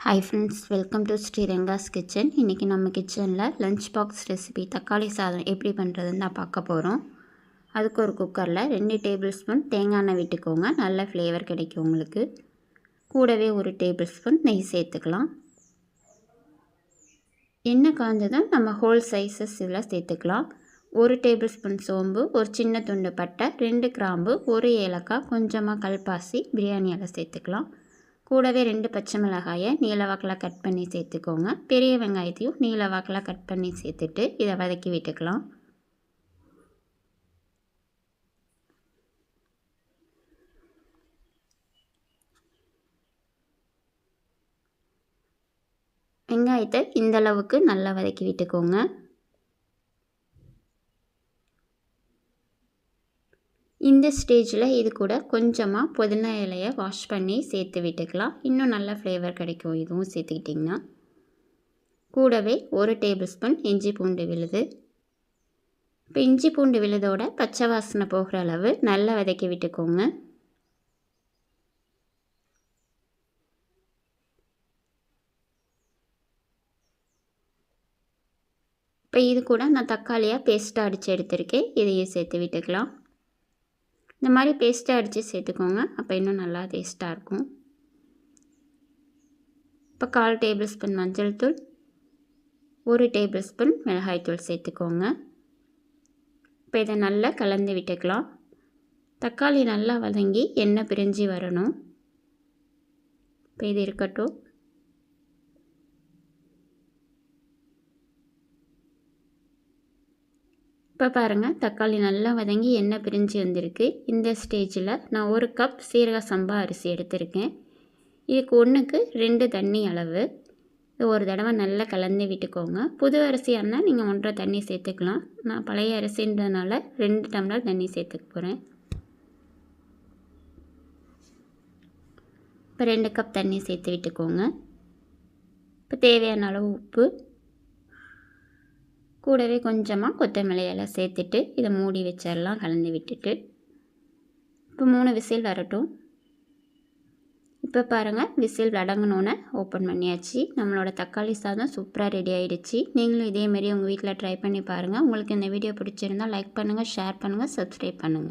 Hi friends, welcome to Sri Ranga's Kitchen. இன்றைக்கி நம்ம கிச்சனில் லஞ்ச் பாக்ஸ் ரெசிபி தக்காளி சாதம் எப்படி பண்ணுறதுன்னு தான் பார்க்க போகிறோம். அதுக்கு ஒரு குக்கரில் 2 டேபிள் ஸ்பூன் தேங்காய் எண்ணெய் விட்டுக்கோங்க. நல்ல ஃப்ளேவர் கிடைக்கும் உங்களுக்கு. கூடவே 1 டேபிள் ஸ்பூன் நெய் சேர்த்துக்கலாம். எண்ணெய் காய்ஞ்சதும் நம்ம ஹோல் சைஸஸ் இதில் சேர்த்துக்கலாம். 1 டேபிள் ஸ்பூன் சோம்பு, ஒரு சின்ன துண்டு பட்டை, 2 கிராம்பு, 1 ஏலக்காய், கொஞ்சமாக கல்பாசி, பிரியாணி இலை சேர்த்துக்கலாம். கூடவே 2 பச்சை மிளகாயை நீல வாக்கில் கட் பண்ணி சேர்த்துக்கோங்க. பெரிய வெங்காயத்தையும் நீல வாக்கில் கட் பண்ணி சேர்த்துட்டு இதை வதக்கி விட்டுக்கலாம். வெங்காயத்தை இந்த அளவுக்கு நல்லா வதக்கி விட்டுக்கோங்க. இந்த ஸ்டேஜில் இது கூட கொஞ்சமாக புதினா இலையை வாஷ் பண்ணி சேர்த்து விட்டுக்கலாம். இன்னும் நல்ல ஃப்ளேவர் கிடைக்கும் இதுவும் சேர்த்துக்கிட்டிங்கன்னா. கூடவே 1 டேபிள் ஸ்பூன் இஞ்சி பூண்டு விழுது. இப்போ இஞ்சி பூண்டு விழுதோட பச்சை வாசனை போகிற அளவு நல்லா வதக்கி விட்டுக்கோங்க. இப்போ இது கூட நான் தக்காளியாக பேஸ்ட்டாக அடித்து எடுத்திருக்கேன். இதையும் சேர்த்து விட்டுக்கலாம். இந்த மாதிரி பேஸ்ட்டாக அடித்து சேர்த்துக்கோங்க. அப்போ இன்னும் நல்லா டேஸ்ட்டாக இருக்கும். இப்போ 1/4 டேபிள் ஸ்பூன் மஞ்சள் தூள், 1 டேபிள் ஸ்பூன் மிளகாய்த்தூள் சேர்த்துக்கோங்க. இப்போ இதை நல்லா கலந்து விட்டுக்கலாம். தக்காளி நல்லா வதங்கி எண்ணெய் பிரிஞ்சு வரணும். இப்போ இது இருக்கட்டும். இப்போ பாருங்கள், தக்காளி நல்லா வதங்கி எண்ணெய் பிரிஞ்சு வந்திருக்கு. இந்த ஸ்டேஜில் நான் 1 கப் சீரக சம்பா அரிசி எடுத்திருக்கேன். இதுக்கு 1க்கு 2 தண்ணி அளவு. இது ஒரு தடவை நல்லா கலந்து விட்டுக்கோங்க. புது அரிசியாக இருந்தால் நீங்கள் 1.5 தண்ணி சேர்த்துக்கலாம். நான் பழைய அரிசின்றதுனால 2 டம்ளர் தண்ணி சேர்த்துக்க போகிறேன். இப்போ 2 கப் தண்ணி சேர்த்து விட்டுக்கோங்க. இப்போ தேவையான அளவு உப்பு, கூடவே கொஞ்சமாக கொத்தமல்லி இலை சேர்த்துட்டு இதை மூடி வச்சிடலாம். கலந்து விட்டுட்டு இப்போ 3 விசில் வரட்டும். இப்போ பாருங்கள், விசில் அடங்கினோன்னே ஓப்பன் பண்ணியாச்சு. நம்மளோட தக்காளி சாதம் சூப்பராக ரெடி ஆகிடுச்சு. நீங்களும் இதேமாரி உங்கள் வீட்டில் ட்ரை பண்ணி பாருங்கள். உங்களுக்கு இந்த வீடியோ பிடிச்சிருந்தால் லைக் பண்ணுங்கள், ஷேர் பண்ணுங்கள், சப்ஸ்கிரைப் பண்ணுங்கள்.